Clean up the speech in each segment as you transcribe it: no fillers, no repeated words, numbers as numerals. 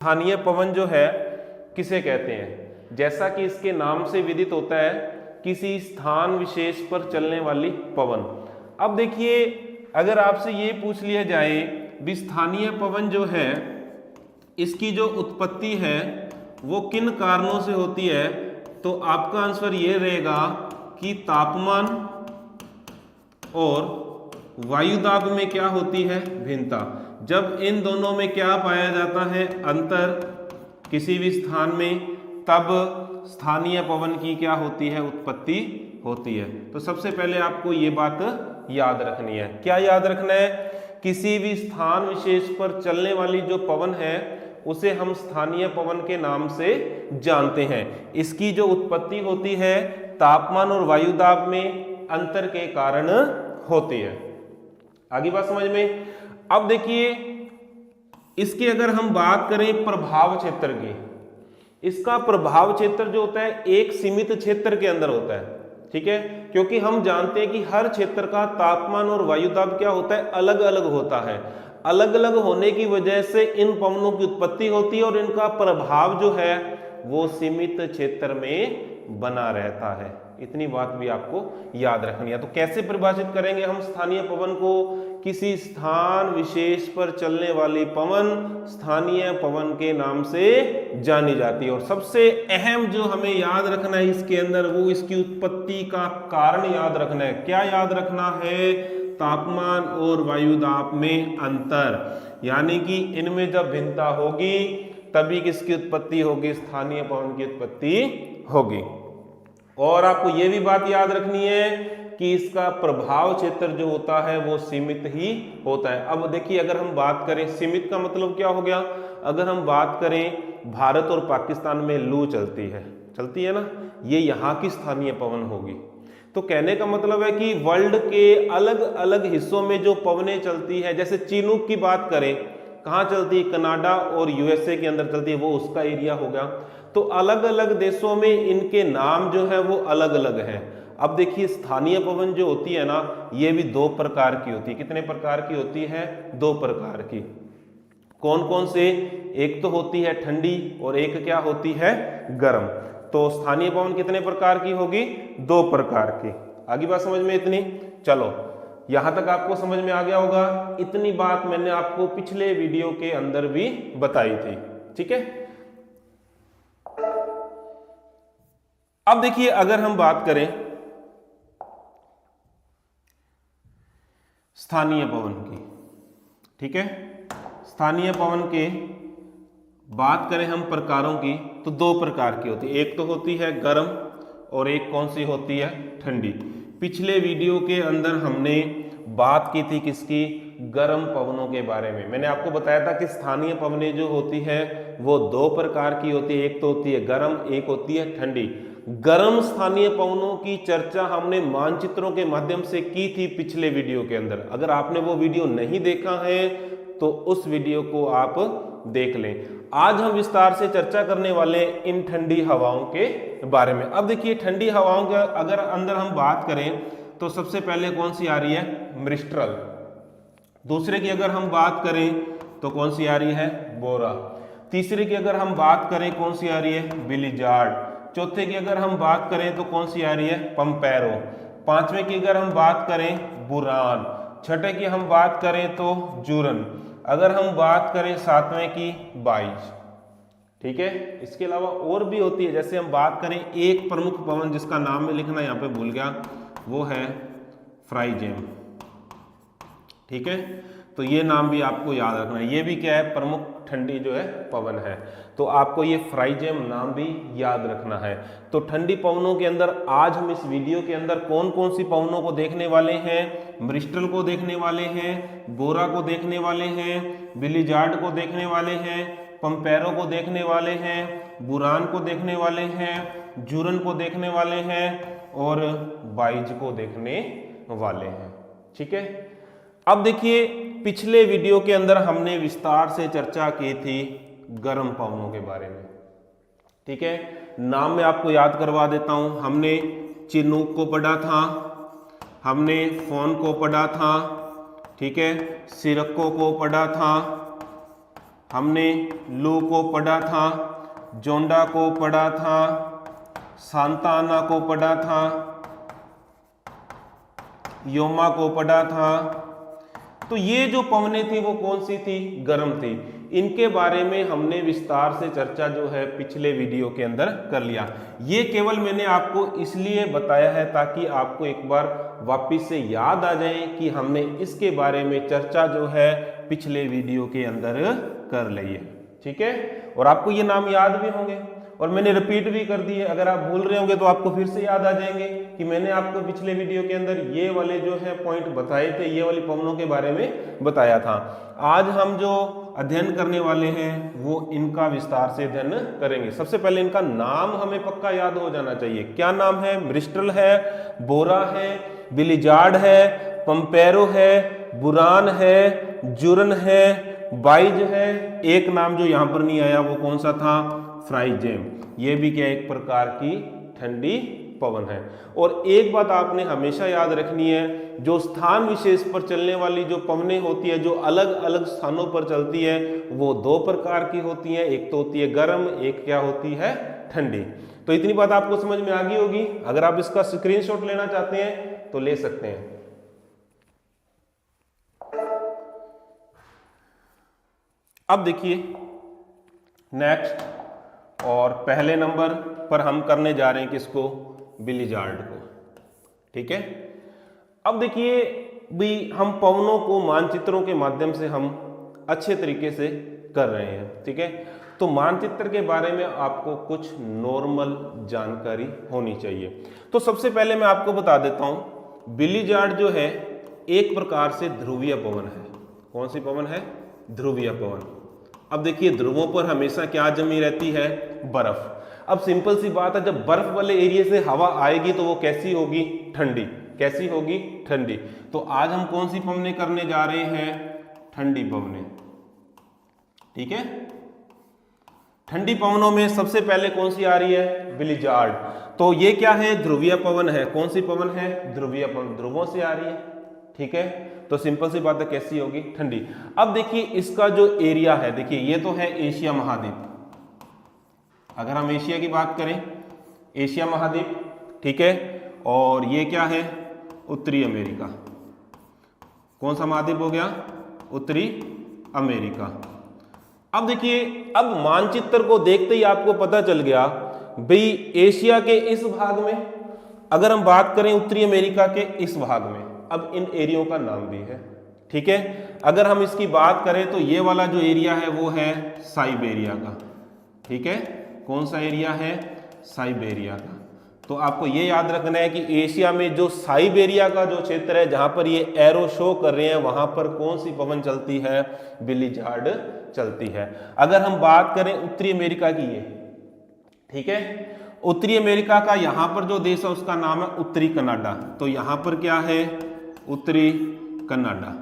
स्थानीय पवन जो है किसे कहते हैं? जैसा कि इसके नाम से विदित होता है, किसी स्थान विशेष पर चलने वाली पवन। अब देखिए, अगर आपसे ये पूछ लिया जाए भी स्थानीय पवन जो है इसकी जो उत्पत्ति है वो किन कारणों से होती है, तो आपका आंसर ये रहेगा कि तापमान और वायुदाब में क्या होती है? भिन्नता। जब इन दोनों में क्या पाया जाता है? अंतर किसी भी स्थान में, तब स्थानीय पवन की क्या होती है? उत्पत्ति होती है। तो सबसे पहले आपको ये बात याद रखनी है। क्या याद रखना है? किसी भी स्थान विशेष पर चलने वाली जो पवन है उसे हम स्थानीय पवन के नाम से जानते हैं। इसकी जो उत्पत्ति होती है तापमान और वायुदाब में अंतर के कारण होती है। आगे बात समझ में? अब देखिए, इसकी अगर हम बात करें प्रभाव क्षेत्र की, इसका प्रभाव क्षेत्र जो होता है एक सीमित क्षेत्र के अंदर होता है, ठीक है, क्योंकि हम जानते हैं कि हर क्षेत्र का तापमान और वायुदाब क्या होता है? अलग अलग होता है। अलग अलग होने की वजह से इन पवनों की उत्पत्ति होती है और इनका प्रभाव जो है वो सीमित क्षेत्र में बना रहता है। इतनी बात भी आपको याद रखनी है। तो कैसे परिभाषित करेंगे हम स्थानीय पवन को? किसी स्थान विशेष पर चलने वाली पवन स्थानीय पवन के नाम से जानी जाती है। और सबसे अहम जो हमें याद रखना है इसके अंदर, वो इसकी उत्पत्ति का कारण याद रखना है। क्या याद रखना है? तापमान और वायुदाब में अंतर, यानी कि इनमें जब भिन्नता होगी तभी किसकी उत्पत्ति होगी? स्थानीय पवन की उत्पत्ति होगी। और आपको यह भी बात याद रखनी है कि इसका प्रभाव क्षेत्र जो होता है वो सीमित ही होता है। अब देखिए, अगर हम बात करें सीमित का मतलब क्या हो गया? अगर हम बात करें भारत और पाकिस्तान में लू चलती है ना, ये यहाँ की स्थानीय पवन होगी। तो कहने का मतलब है कि वर्ल्ड के अलग अलग हिस्सों में जो पवनें चलती है, जैसे चिनूक की बात करें, कहाँ चलती है? कनाडा और यूएसए के अंदर चलती है, वो उसका एरिया हो गया। तो अलग अलग देशों में इनके नाम जो है वो अलग अलग हैं। अब देखिए, स्थानीय पवन जो होती है ना, ये भी दो प्रकार की होती है। कितने प्रकार की होती है? दो प्रकार की। कौन कौन से? एक तो होती है ठंडी और एक क्या होती है? गर्म। तो स्थानीय पवन कितने प्रकार की होगी? दो प्रकार की। आगे बात समझ में इतनी? चलो, यहां तक आपको समझ में आ गया होगा। इतनी बात मैंने आपको पिछले वीडियो के अंदर भी बताई थी, ठीक है। अब देखिए, अगर हम बात करें स्थानीय पवन की, ठीक है, स्थानीय पवन के बात करें हम प्रकारों की, तो दो प्रकार की होती है। एक तो होती है गर्म और एक कौन सी होती है? ठंडी। पिछले वीडियो के अंदर हमने बात की थी किसकी? गर्म पवनों के बारे में। मैंने आपको बताया था कि स्थानीय पवनें जो होती है वो दो प्रकार की होती है। एक तो होती है गर्म, एक होती है ठंडी। गर्म स्थानीय पवनों की चर्चा हमने मानचित्रों के माध्यम से की थी पिछले वीडियो के अंदर। अगर आपने वो वीडियो नहीं देखा है तो उस वीडियो को आप देख लें। आज हम विस्तार से चर्चा करने वाले इन ठंडी हवाओं के बारे में। अब देखिए, ठंडी हवाओं के अगर अंदर हम बात करें तो सबसे पहले कौन सी आ रही है? मिस्ट्रल। दूसरे की अगर हम बात करें तो कौन सी आ रही है? बोरा। तीसरे की अगर हम बात करें कौन सी आ रही है? बिलिजार्ड। चौथे की अगर हम बात करें तो कौन सी आ रही है? पंपेरो। पांचवें की अगर हम बात करें बुरान। छठे की हम बात करें तो जूरन। अगर हम बात करें सातवें की बाइज, ठीक है। इसके अलावा और भी होती है, जैसे हम बात करें एक प्रमुख पवन जिसका नाम में लिखना यहाँ पे भूल गया, वो है फ्राइजेम, ठीक है। तो ये नाम भी आपको याद रखना है। ये भी क्या है? प्रमुख ठंडी जो है पवन है। तो आपको ये फ्राइजेम नाम भी याद रखना है। तो ठंडी पवनों के अंदर आज हम इस वीडियो के अंदर कौन कौन सी पवनों को देखने वाले हैं? मिस्ट्रल को देखने वाले हैं, बोरा को देखने वाले हैं, बिलिजार्ड को देखने वाले हैं, पंपेरो को देखने वाले हैं, बुरान को देखने वाले हैं, जूरन को देखने वाले हैं और बाइज को देखने वाले हैं, ठीक है। अब देखिए, पिछले वीडियो के अंदर हमने विस्तार से चर्चा की थी गर्म पवनों के बारे में, ठीक है। नाम मैं आपको याद करवा देता हूं। हमने चिनूक को पढ़ा था, हमने फोन को पढ़ा था, ठीक है, सिरक्को को पढ़ा था, हमने लू को पढ़ा था, जोंडा को पढ़ा था, सांता आना को पढ़ा था, योमा को पढ़ा था। तो ये जो पवनें थी वो कौन सी थी? गर्म थी। इनके बारे में हमने विस्तार से चर्चा जो है पिछले वीडियो के अंदर कर लिया। ये केवल मैंने आपको इसलिए बताया है ताकि आपको एक बार वापस से याद आ जाए कि हमने इसके बारे में चर्चा जो है पिछले वीडियो के अंदर कर ली है। ठीक है, और आपको ये नाम याद भी होंगे और मैंने रिपीट भी कर दिए। अगर आप भूल रहे होंगे तो आपको फिर से याद आ जाएंगे कि मैंने आपको पिछले वीडियो के अंदर ये वाले जो है पॉइंट बताए थे, ये वाली पवनों के बारे में बताया था। आज हम जो अध्ययन करने वाले हैं वो इनका विस्तार से अध्ययन करेंगे। सबसे पहले इनका नाम हमें पक्का याद हो जाना चाहिए। क्या नाम है? मिस्ट्रल है, बोरा है, बिलिजार्ड है, पंपेरो है, बुरान है, जुरन है, बाइज है। एक नाम जो यहां पर नहीं आया वो कौन सा था? फ्राइजेम। ये भी क्या एक प्रकार की ठंडी पवन है। और एक बात आपने हमेशा याद रखनी है, जो स्थान विशेष पर चलने वाली जो पवनें होती है, जो अलग अलग स्थानों पर चलती है, वो दो प्रकार की होती है। एक तो होती है गर्म, एक क्या होती है? ठंडी। तो इतनी बात आपको समझ में आ गई होगी। अगर आप इसका स्क्रीनशॉट लेना चाहते हैं तो ले सकते हैं। अब देखिए नेक्स्ट, और पहले नंबर पर हम करने जा रहे हैं किसको? बिलिजार्ड को। ठीक है, अब देखिए भी हम पवनों को मानचित्रों के माध्यम से हम अच्छे तरीके से कर रहे हैं। ठीक है, तो मानचित्र के बारे में आपको कुछ नॉर्मल जानकारी होनी चाहिए। तो सबसे पहले मैं आपको बता देता हूं, बिलिजार्ड जो है एक प्रकार से ध्रुवीय पवन है। कौन सी पवन है? ध्रुवीय पवन। अब देखिए ध्रुवों पर हमेशा क्या जमी रहती है? बर्फ। अब सिंपल सी बात है, जब बर्फ वाले एरिया से हवा आएगी तो वो कैसी होगी? ठंडी। कैसी होगी? ठंडी। तो आज हम कौन सी पवनें करने जा रहे हैं? ठंडी पवनें। ठीक है, ठंडी पवनों में सबसे पहले कौन सी आ रही है? बिलिजार्ड। तो ये क्या है? ध्रुवीय पवन है। कौन सी पवन है? ध्रुवीय पवन, ध्रुवों से आ रही है। ठीक है, तो सिंपल सी बात है, कैसी होगी? ठंडी। अब देखिए इसका जो एरिया है, देखिए ये तो है एशिया महाद्वीप। अगर हम एशिया की बात करें, एशिया महाद्वीप, ठीक है, और ये क्या है? उत्तरी अमेरिका। कौन सा महाद्वीप हो गया? उत्तरी अमेरिका। अब देखिए, अब मानचित्र को देखते ही आपको पता चल गया भाई एशिया के इस भाग में, अगर हम बात करें उत्तरी अमेरिका के इस भाग में, अब इन एरियो का नाम भी है। ठीक है, अगर हम इसकी बात करें तो ये वाला जो एरिया है वो है साइबेरिया का। ठीक है, कौन सा एरिया है? साइबेरिया का। तो आपको ये याद रखना है कि एशिया में जो साइबेरिया का जो क्षेत्र है, जहां पर ये एरो शो कर रहे हैं, वहां पर कौन सी पवन चलती है? बिलिजार्ड चलती है। अगर हम बात करें उत्तरी अमेरिका की, ये ठीक है, उत्तरी अमेरिका का यहां पर जो देश है उसका नाम है उत्तरी कनाडा। तो यहां पर क्या है? उत्तरी कनाडा।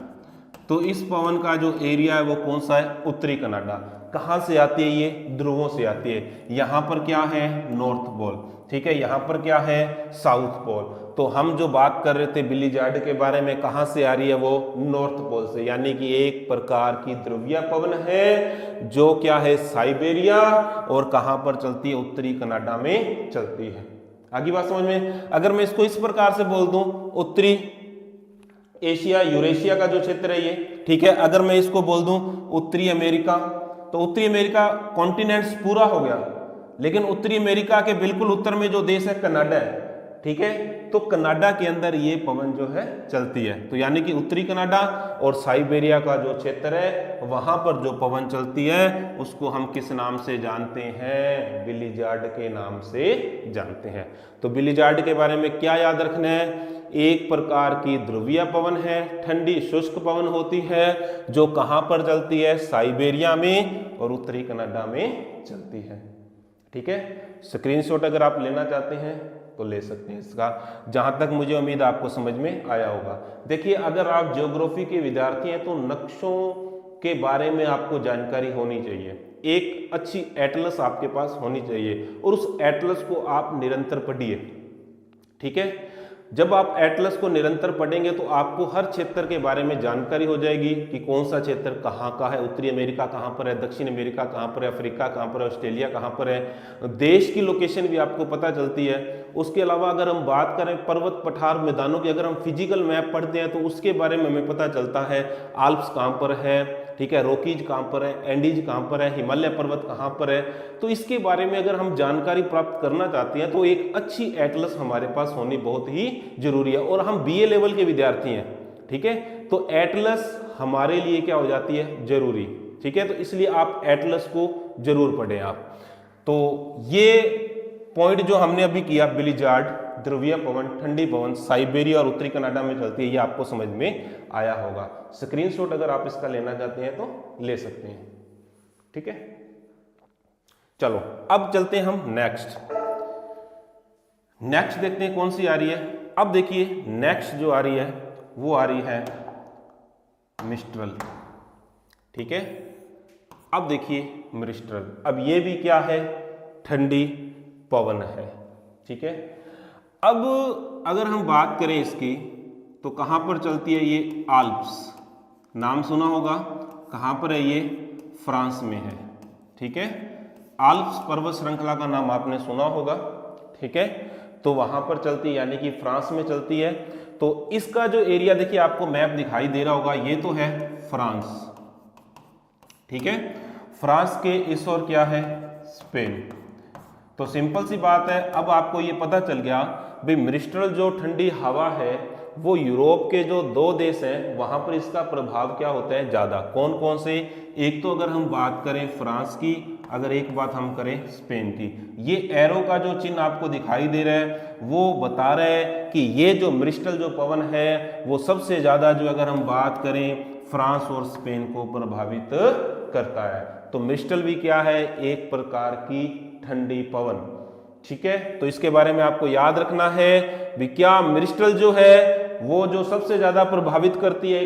तो इस पवन का जो एरिया है वो कौन सा है? उत्तरी कनाडा। कहां से आती है ये? ध्रुवों से आती है। यहां पर क्या है? North pole. ठीक है, यहां पर क्या है? South pole. तो हम जो बात कर रहे थे बिलिजार्ड के बारे में, कहां से आ रही है वो? नॉर्थ पोल से। यानी कि एक प्रकार की ध्रुवीय पवन है जो क्या है? साइबेरिया, और कहां पर चलती है? उत्तरी कनाडा में चलती है। आगे बात समझ में? अगर मैं इसको इस प्रकार से बोल दूं, उत्तरी एशिया, यूरेशिया का जो क्षेत्र है ये, ठीक है, अगर मैं इसको बोल दूं उत्तरी अमेरिका, तो उत्तरी अमेरिका कॉन्टिनेंट्स पूरा हो गया, लेकिन उत्तरी अमेरिका के बिल्कुल उत्तर में जो देश है कनाडा है। ठीक है, तो कनाडा के अंदर ये पवन जो है चलती है। तो यानी कि उत्तरी कनाडा और साइबेरिया का जो क्षेत्र है वहां पर जो पवन चलती है उसको हम किस नाम से जानते हैं? बिलिजार्ड के नाम से जानते हैं। तो बिलिजार्ड के बारे में क्या याद रखना है? एक प्रकार की ध्रुवीय पवन है, ठंडी शुष्क पवन होती है, जो कहां पर चलती है? साइबेरिया में और उत्तरी कनाडा में चलती है। ठीक है, स्क्रीनशॉट अगर आप लेना चाहते हैं तो ले सकते हैं इसका। जहां तक मुझे उम्मीद आपको समझ में आया होगा। देखिए, अगर आप ज्योग्राफी के विद्यार्थी हैं तो नक्शों के बारे में आपको जानकारी होनी चाहिए। एक अच्छी एटलस आपके पास होनी चाहिए और उस एटलस को आप निरंतर पढ़िए। ठीक है, जब आप एटलस को निरंतर पढ़ेंगे तो आपको हर क्षेत्र के बारे में जानकारी हो जाएगी कि कौन सा क्षेत्र कहाँ का है, उत्तरी अमेरिका कहाँ पर है, दक्षिण अमेरिका कहाँ पर है, अफ्रीका कहाँ पर है, ऑस्ट्रेलिया कहाँ पर है, देश की लोकेशन भी आपको पता चलती है। उसके अलावा अगर हम बात करें पर्वत पठार मैदानों की, अगर हम फिजिकल मैप पढ़ते हैं तो उसके बारे में हमें पता चलता है आल्प्स कहाँ पर है, ठीक है, रॉकीज कहाँ पर है, एंडीज कहाँ पर है, हिमालय पर्वत कहाँ पर है। तो इसके बारे में अगर हम जानकारी प्राप्त करना चाहते हैं तो एक अच्छी एटलस हमारे पास होनी बहुत ही जरूरी है। और हम बीए लेवल के विद्यार्थी हैं, ठीक है, तो एटलस हमारे लिए क्या हो जाती है, जरूरी, ठीक है। तो इसलिए आप एटलस को जरूर पढ़ें आप। तो ये पॉइंट जो हमने अभी किया, बिलीजार्ड, ध्रुवीय पवन, ठंडी पवन साइबेरिया और उत्तरी कनाडा में चलती है, ये आपको समझ में आया होगा। स्क्रीनशॉट अगर आप इसका लेना चाहते हैं तो ले सकते हैं, ठीक है। चलो अब चलते हैं हम नेक्स्ट देखते हैं कौन सी आ रही है। अब देखिए नेक्स्ट जो आ रही है वो आ रही है मिस्ट्रल, ठीक है। अब देखिए मिस्ट्रल, अब ये भी क्या है, ठंडी पवन है, ठीक है। अब अगर हम बात करें इसकी तो कहाँ पर चलती है, ये आल्प्स, नाम सुना होगा, कहाँ पर है ये, फ्रांस में है, ठीक है। आल्प्स पर्वत श्रृंखला का नाम आपने सुना होगा, ठीक है। तो वहां पर चलती है, यानी कि फ्रांस में चलती है। तो इसका जो एरिया देखिए आपको मैप दिखाई दे रहा होगा, ये तो है फ्रांस, ठीक है। फ्रांस के इस ओर क्या है, स्पेन। तो सिंपल सी बात है, अब आपको ये पता चल गया भाई मिस्ट्रल जो ठंडी हवा है वो यूरोप के जो दो देश हैं वहां पर इसका प्रभाव क्या होता है ज्यादा। कौन कौन से, एक तो अगर हम बात करें फ्रांस की, अगर एक बात हम करें स्पेन की, ये एरो का जो चिन्ह आपको दिखाई दे रहा है वो बता रहा है कि ये जो मिस्ट्रल जो पवन है वो सबसे ज्यादा जो अगर हम बात करें फ्रांस और स्पेन को प्रभावित करता है। तो मिस्ट्रल भी क्या है, एक प्रकार की ठंडी पवन, ठीक है। तो इसके बारे में आपको याद रखना है भी क्या मिस्ट्रल जो है वो जो सबसे ज्यादा प्रभावित करती है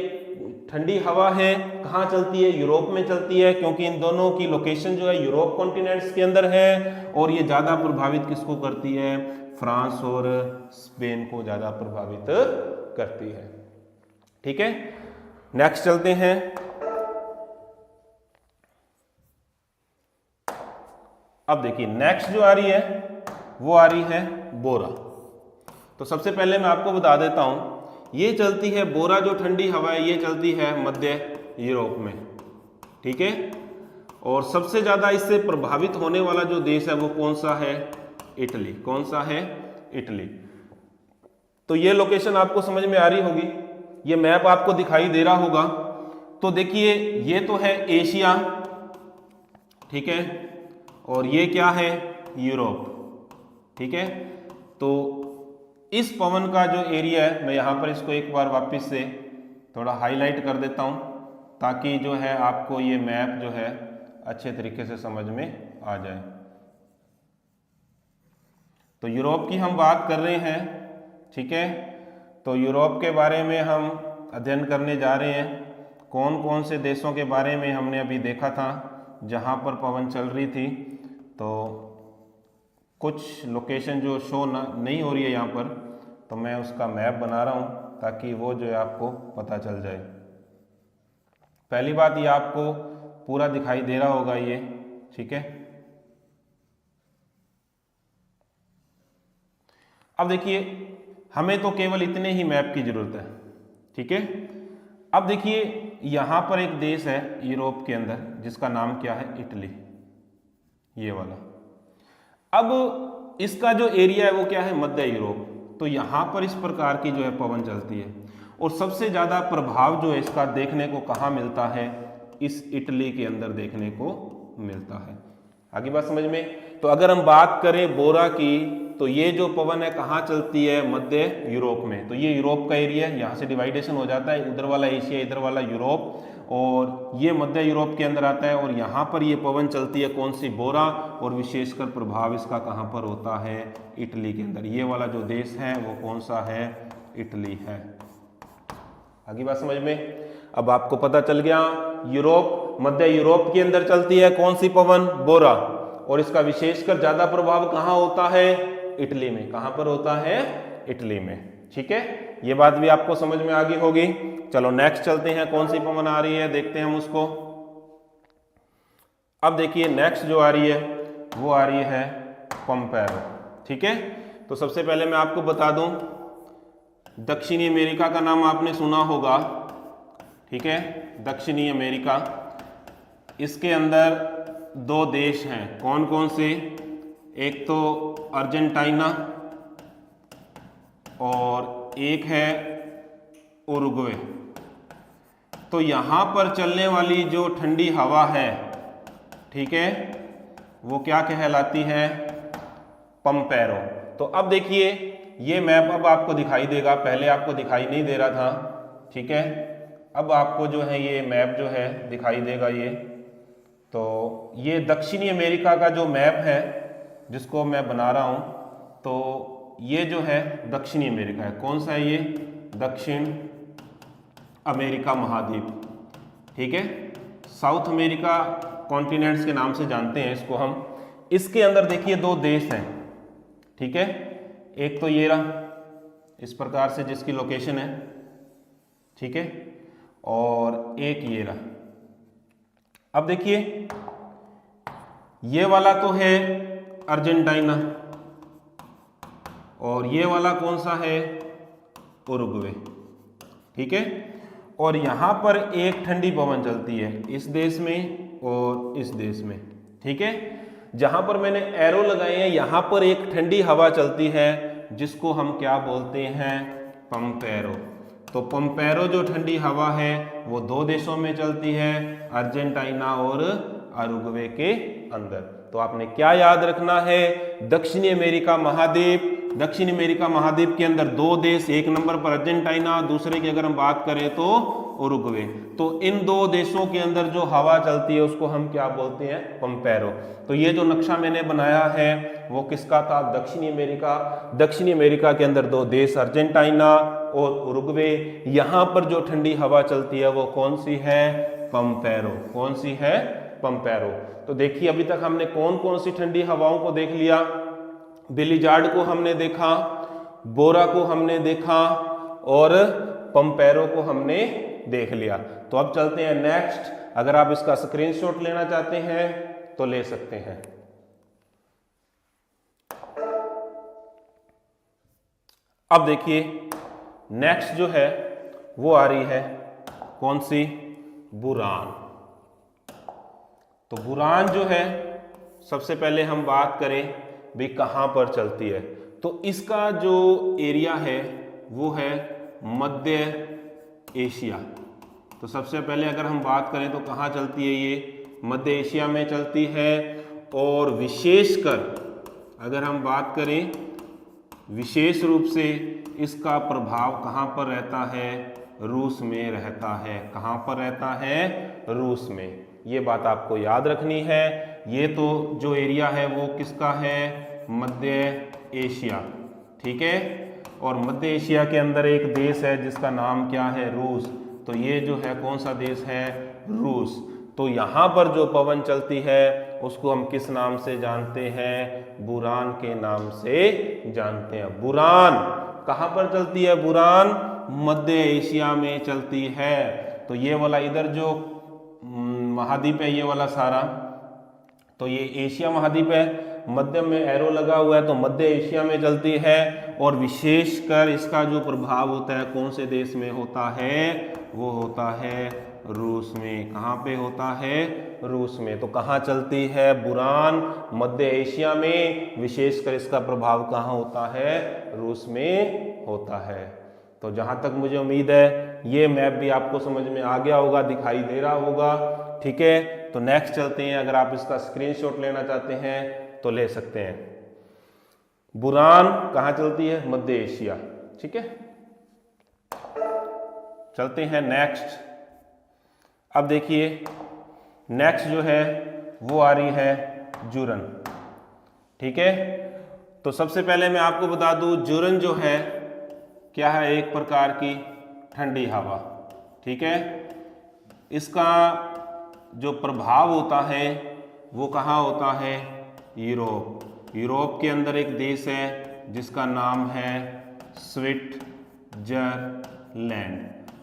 ठंडी हवा है, कहाँ चलती है, यूरोप में चलती है, क्योंकि इन दोनों की लोकेशन जो है यूरोप कॉन्टिनेंट्स के अंदर है। और ये ज्यादा प्रभावित किसको करती है, फ्रांस और स्पेन को ज्यादा प्रभावित करती है, ठीक है। नेक्स्ट चलते हैं। अब देखिए नेक्स्ट जो आ रही है वो आ रही है बोरा। तो सबसे पहले मैं आपको बता देता हूं, ये चलती है बोरा जो ठंडी हवा है, ये चलती है मध्य यूरोप में, ठीक है। और सबसे ज्यादा इससे प्रभावित होने वाला जो देश है वो कौन सा है, इटली। कौन सा है, इटली। तो ये लोकेशन आपको समझ में आ रही होगी, ये मैप आपको दिखाई दे रहा होगा। तो देखिए ये तो है एशिया, ठीक है, और ये क्या है, यूरोप, ठीक है। तो इस पवन का जो एरिया है, मैं यहाँ पर इसको एक बार वापस से थोड़ा हाईलाइट कर देता हूँ ताकि जो है आपको ये मैप जो है अच्छे तरीके से समझ में आ जाए। तो यूरोप की हम बात कर रहे हैं, ठीक है। तो यूरोप के बारे में हम अध्ययन करने जा रहे हैं। कौन कौन से देशों के बारे में हमने अभी देखा था जहाँ पर पवन चल रही थी। तो कुछ लोकेशन जो शो नहीं हो रही है यहाँ पर, तो मैं उसका मैप बना रहा हूँ ताकि वो जो है आपको पता चल जाए। पहली बात, ये आपको पूरा दिखाई दे रहा होगा ये, ठीक है। अब देखिए हमें तो केवल इतने ही मैप की जरूरत है, ठीक है। अब देखिए यहाँ पर एक देश है यूरोप के अंदर जिसका नाम क्या है, इटली, ये वाला। अब इसका जो एरिया है वो क्या है, मध्य यूरोप। तो यहाँ पर इस प्रकार की जो है पवन चलती है और सबसे ज़्यादा प्रभाव जो है इसका देखने को कहाँ मिलता है, इस इटली के अंदर देखने को मिलता है। आगे बात समझ में। तो अगर हम बात करें बोरा की, तो ये जो पवन है कहाँ चलती है, मध्य यूरोप में। तो ये यूरोप का एरिया है, यहाँ से डिवाइडेशन हो जाता है, उधर वाला एशिया, इधर वाला यूरोप, और ये मध्य यूरोप के अंदर आता है। और यहाँ पर ये पवन चलती है कौन सी, बोरा, और विशेषकर प्रभाव इसका कहाँ पर होता है, इटली के अंदर। ये वाला जो देश है वो कौन सा है, इटली है। आगे बात समझ में। अब आपको पता चल गया यूरोप, मध्य यूरोप के अंदर चलती है कौन सी पवन, बोरा, और इसका विशेषकर ज्यादा प्रभाव कहाँ होता है, इटली में। कहाँ पर होता है, इटली में, ठीक है, ये बात भी आपको समझ में आ गई होगी। चलो नेक्स्ट चलते हैं, कौन सी पवन आ रही है देखते हैं हम उसको। अब देखिए नेक्स्ट जो आ रही है वो आ रही है पम्पेरो। ठीक है, तो सबसे पहले मैं आपको बता दूं, दक्षिणी अमेरिका का नाम आपने सुना होगा। ठीक है, दक्षिणी अमेरिका, इसके अंदर दो देश हैं, कौन कौन से? एक तो अर्जेंटीना और एक है उरुग्वे। तो यहाँ पर चलने वाली जो ठंडी हवा है, ठीक है, वो क्या कहलाती है? पम्पेरो। तो अब देखिए ये मैप अब आपको दिखाई देगा, पहले आपको दिखाई नहीं दे रहा था। ठीक है, अब आपको जो है ये मैप जो है दिखाई देगा ये। तो ये दक्षिणी अमेरिका का जो मैप है जिसको मैं बना रहा हूँ, तो ये जो है दक्षिणी अमेरिका है। कौन सा है ये? दक्षिण अमेरिका महाद्वीप। ठीक है, साउथ अमेरिका कॉन्टिनेंट्स के नाम से जानते हैं इसको हम। इसके अंदर देखिए दो देश हैं। ठीक है, एक तो ये रहा इस प्रकार से जिसकी लोकेशन है, ठीक है, और एक ये रहा। अब देखिए ये वाला तो है अर्जेंटीना और ये वाला कौन सा है? उरुग्वे। ठीक है, और यहां पर एक ठंडी पवन चलती है इस देश में और इस देश में। ठीक है, जहां पर मैंने एरो लगाए हैं यहां पर एक ठंडी हवा चलती है जिसको हम क्या बोलते हैं? पम्पेरो। तो पम्पेरो जो ठंडी हवा है वो दो देशों में चलती है, अर्जेंटीना और उरुग्वे के अंदर। तो आपने क्या याद रखना है? दक्षिणी अमेरिका महाद्वीप, दक्षिण अमेरिका महाद्वीप के अंदर दो देश, एक नंबर पर अर्जेंटीना, दूसरे की अगर हम बात करें तो उरुग्वे। तो इन दो देशों के अंदर जो हवा चलती है उसको हम क्या बोलते हैं? पम्पेरो। तो ये जो नक्शा मैंने बनाया है वो किसका था? दक्षिणी अमेरिका। दक्षिणी अमेरिका के अंदर दो देश, अर्जेंटीना और उरुग्वे। यहां पर जो ठंडी हवा चलती है वो कौन सी है? पम्पेरो। कौन सी है? पम्पेरो। तो देखिए अभी तक हमने कौन कौन सी ठंडी हवाओं को देख लिया। बिलीजार्ड को हमने देखा, बोरा को हमने देखा और पम्पेरो को हमने देख लिया। तो अब चलते हैं नेक्स्ट। अगर आप इसका स्क्रीनशॉट लेना चाहते हैं तो ले सकते हैं। अब देखिए नेक्स्ट जो है वो आ रही है कौन सी? बुरान। तो बुरान जो है सबसे पहले हम बात करें भी कहां पर चलती है, तो इसका जो एरिया है वो है मध्य एशिया। तो सबसे पहले अगर हम बात करें तो कहां चलती है? ये मध्य एशिया में चलती है। और विशेषकर अगर हम बात करें, विशेष रूप से इसका प्रभाव कहां पर रहता है? रूस में रहता है। कहां पर रहता है? रूस में। ये बात आपको याद रखनी है। ये तो जो एरिया है वो किसका है? मध्य एशिया। ठीक है, और मध्य एशिया के अंदर एक देश है जिसका नाम क्या है? रूस। तो ये जो है कौन सा देश है? रूस। तो यहाँ पर जो पवन चलती है उसको हम किस नाम से जानते हैं? बुरान के नाम से जानते हैं। बुरान कहाँ पर चलती है? बुरान मध्य एशिया में चलती है। तो ये वाला इधर जो महाद्वीप है ये वाला सारा, तो ये एशिया महाद्वीप है, मध्य में एरो लगा हुआ है तो मध्य एशिया में चलती है। और विशेषकर इसका जो प्रभाव होता है कौन से देश में होता है? वो होता है रूस में। कहाँ पे होता है? रूस में। तो कहाँ चलती है? बुरान मध्य एशिया में। विशेषकर इसका प्रभाव कहाँ होता है? रूस में होता है। तो जहाँ तक मुझे उम्मीद है ये मैप भी आपको समझ में आ गया होगा, दिखाई दे रहा होगा। ठीक है, तो नेक्स्ट चलते हैं। अगर आप इसका स्क्रीनशॉट लेना चाहते हैं तो ले सकते हैं। बुरान कहाँ चलती है? मध्य एशिया। ठीक है, चलते हैं नेक्स्ट। अब देखिए नेक्स्ट जो है वो आ रही है जूरन। ठीक है, तो सबसे पहले मैं आपको बता दूं जूरन जो है क्या है? एक प्रकार की ठंडी हवा। ठीक है, इसका जो प्रभाव होता है वो कहाँ होता है? यूरोप। यूरोप के अंदर एक देश है जिसका नाम है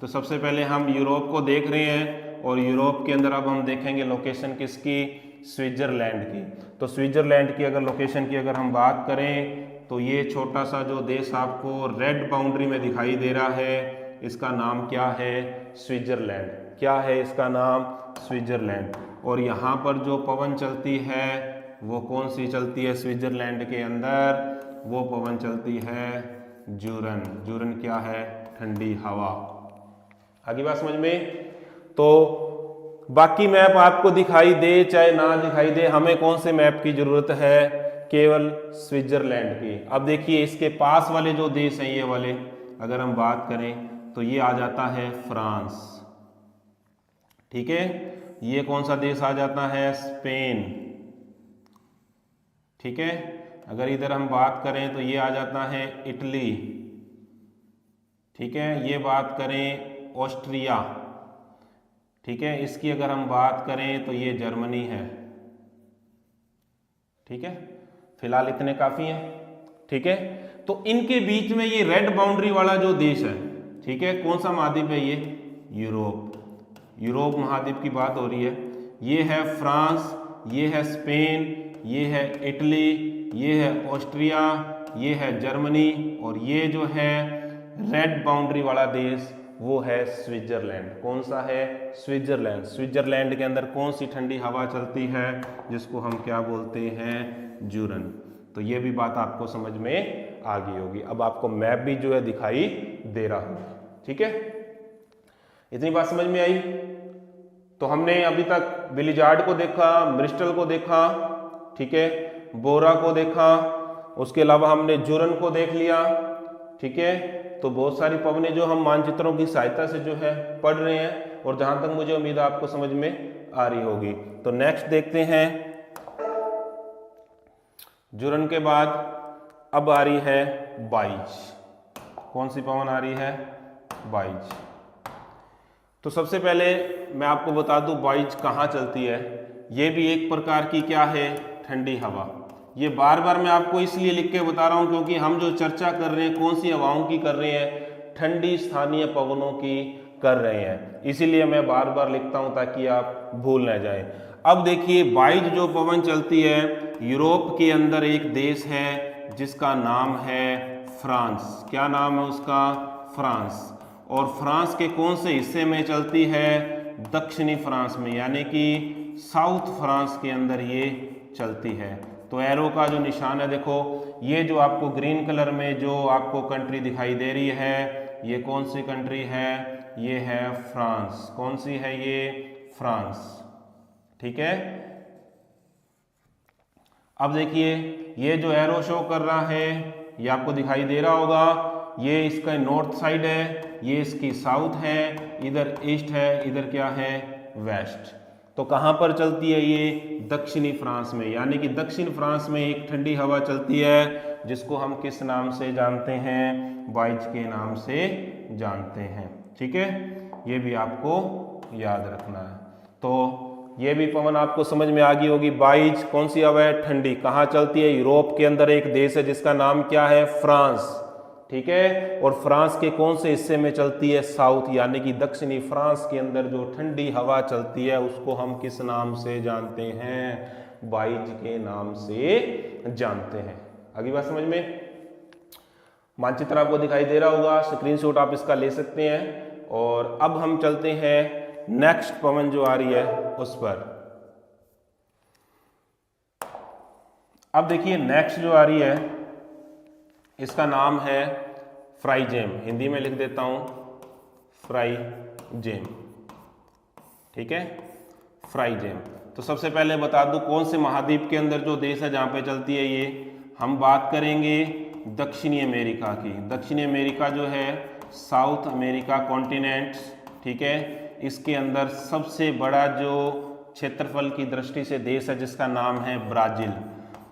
तो सबसे पहले हम यूरोप को देख रहे हैं और यूरोप के अंदर अब हम देखेंगे लोकेशन किसकी, स्विट्जरलैंड की। तो स्विट्जरलैंड की अगर लोकेशन की अगर हम बात करें तो ये छोटा सा जो देश आपको रेड बाउंड्री में दिखाई दे रहा है, इसका नाम क्या है, स्विट्जरलैंड। क्या है इसका नाम, स्विट्जरलैंड। और यहाँ पर जो पवन चलती है वो कौन सी चलती है स्विट्जरलैंड के अंदर, वो पवन चलती है जूरन। जूरन क्या है, ठंडी हवा। आगे बात समझ में। तो बाकी मैप आपको दिखाई दे चाहे ना दिखाई दे, हमें कौन से मैप की जरूरत है, केवल स्विट्जरलैंड की। अब देखिए इसके पास वाले जो देश हैं ये वाले, अगर हम बात करें तो ये आ जाता है फ्रांस, ठीक है। ये कौन सा देश आ जाता है, स्पेन, ठीक है। अगर इधर हम बात करें तो ये आ जाता है इटली, ठीक है। ये बात करें ऑस्ट्रिया, ठीक है। इसकी अगर हम बात करें तो ये जर्मनी है, ठीक है। फिलहाल इतने काफी हैं, ठीक है। तो इनके बीच में ये रेड बाउंड्री वाला जो देश है, ठीक है, कौन सा महाद्वीप है ये, यूरोप। यूरोप महाद्वीप की बात हो रही है। ये है फ्रांस, ये है स्पेन, ये है इटली, ये है ऑस्ट्रिया, ये है जर्मनी, और ये जो है रेड बाउंड्री वाला देश वो है स्विट्जरलैंड। कौन सा है, स्विट्जरलैंड। स्विट्जरलैंड के अंदर कौन सी ठंडी हवा चलती है, जिसको हम क्या बोलते हैं, जूरन। तो ये भी बात आपको समझ में आ गई होगी। अब आपको मैप भी जो है दिखाई दे रहा होगा, ठीक है। इतनी बात समझ में आई। तो हमने अभी तक बिलिजार्ड को देखा, ब्रिस्टल को देखा, ठीक है, बोरा को देखा, उसके अलावा हमने जूरन को देख लिया, ठीक है। तो बहुत सारी पवनें जो हम मानचित्रों की सहायता से जो है पढ़ रहे हैं, और जहां तक मुझे उम्मीद है आपको समझ में आ रही होगी। तो नेक्स्ट देखते हैं, जूरन के बाद अब आ रही है बाइज। कौन सी पवन आ रही है, बाइज। तो सबसे पहले मैं आपको बता दूं बाइज कहाँ चलती है। ये भी एक प्रकार की क्या है, ठंडी हवा। ये बार बार मैं आपको इसलिए लिख के बता रहा हूं क्योंकि हम जो चर्चा कर रहे हैं कौन सी हवाओं की कर रहे हैं, ठंडी स्थानीय पवनों की कर रहे हैं। इसीलिए मैं बार बार लिखता हूं ताकि आप भूल न जाएं। अब देखिए बाइज जो पवन चलती है, यूरोप के अंदर एक देश है जिसका नाम है फ्रांस। क्या नाम है उसका, फ्रांस। और फ्रांस के कौन से हिस्से में चलती है, दक्षिणी फ्रांस में, यानी कि साउथ फ्रांस के अंदर ये चलती है। तो एरो का जो निशान है देखो, ये जो आपको ग्रीन कलर में जो आपको कंट्री दिखाई दे रही है, ये कौन सी कंट्री है, ये है फ्रांस। कौन सी है ये, फ्रांस, ठीक है। अब देखिए ये जो एरो शो कर रहा है ये आपको दिखाई दे रहा होगा, ये इसका नॉर्थ साइड है, ये इसकी साउथ है, इधर ईस्ट है, इधर क्या है, वेस्ट। तो कहाँ पर चलती है ये, दक्षिणी फ्रांस में। यानी कि दक्षिण फ्रांस में एक ठंडी हवा चलती है जिसको हम किस नाम से जानते हैं, बाइज के नाम से जानते हैं, ठीक है। ये भी आपको याद रखना है। तो ये भी पवन आपको समझ में आ गई होगी। बाइज कौन सी हवा है, ठंडी। कहाँ चलती है, यूरोप के अंदर एक देश है जिसका नाम क्या है, फ्रांस, ठीक है। और फ्रांस के कौन से हिस्से में चलती है, साउथ, यानी कि दक्षिणी फ्रांस के अंदर जो ठंडी हवा चलती है उसको हम किस नाम से जानते हैं, बाइज के नाम से जानते हैं। अगली बात समझ में। मानचित्र आपको दिखाई दे रहा होगा, स्क्रीनशॉट आप इसका ले सकते हैं। और अब हम चलते हैं नेक्स्ट पवन जो आ रही है उस पर। अब देखिए नेक्स्ट जो आ रही है इसका नाम है फ्राइजेम। हिंदी में लिख देता हूं फ्राइजेम, ठीक है, फ्राइजेम। तो सबसे पहले बता दूं कौन से महाद्वीप के अंदर जो देश है जहां पे चलती है ये, हम बात करेंगे दक्षिणी अमेरिका की। दक्षिणी अमेरिका जो है साउथ अमेरिका कॉन्टिनेंट्स, ठीक है। इसके अंदर सबसे बड़ा जो क्षेत्रफल की दृष्टि से देश है जिसका नाम है ब्राजील।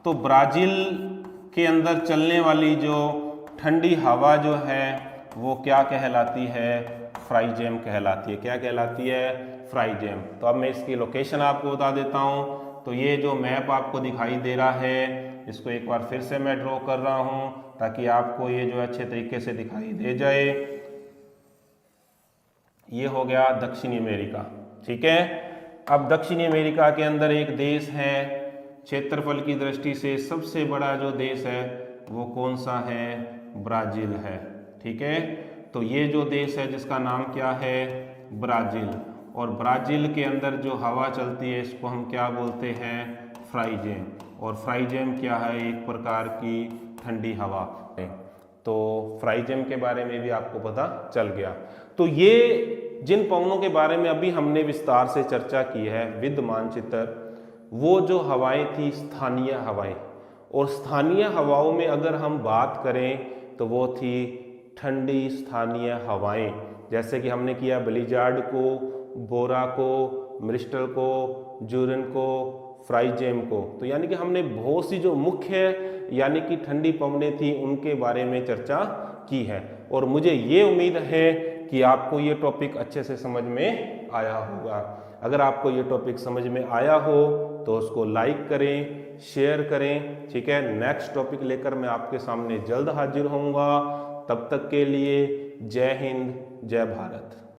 तो ब्राजील के अंदर चलने वाली जो ठंडी हवा जो है वो क्या कहलाती है, फ्राइजेम कहलाती है। क्या कहलाती है, फ्राइजेम। तो अब मैं इसकी लोकेशन आपको बता देता हूँ। तो ये जो मैप आपको दिखाई दे रहा है, इसको एक बार फिर से मैं ड्रॉ कर रहा हूं ताकि आपको ये जो अच्छे तरीके से दिखाई दे जाए। ये हो गया दक्षिणी अमेरिका, ठीक है। अब दक्षिणी अमेरिका के अंदर एक देश है, क्षेत्रफल की दृष्टि से सबसे बड़ा जो देश है वो कौन सा है? ब्राजील है, ठीक है। तो ये जो देश है जिसका नाम क्या है? ब्राजील। और ब्राजील के अंदर जो हवा चलती है इसको हम क्या बोलते हैं? फ्राइजेम। और फ्राइजेम क्या है? एक प्रकार की ठंडी हवा है। तो फ्राइजेम के बारे में भी आपको पता चल गया। तो ये जिन पवनों के बारे में अभी हमने विस्तार से चर्चा की है विद मानचित्र, वो जो हवाएं थी स्थानीय हवाएं, और स्थानीय हवाओं में अगर हम बात करें तो वो थी ठंडी स्थानीय हवाएं, जैसे कि हमने किया ब्लिजार्ड को, बोरा को, मिस्टल को, जूरन को, फ्राइजेम को। तो यानी कि हमने बहुत सी जो मुख्य यानी कि ठंडी पवनें थी उनके बारे में चर्चा की है। और मुझे ये उम्मीद है कि आपको ये टॉपिक अच्छे से समझ में आया होगा। अगर आपको ये टॉपिक समझ में आया हो तो उसको लाइक करें, शेयर करें, ठीक है। नेक्स्ट टॉपिक लेकर मैं आपके सामने जल्द हाजिर होऊंगा। तब तक के लिए जय हिंद, जय भारत।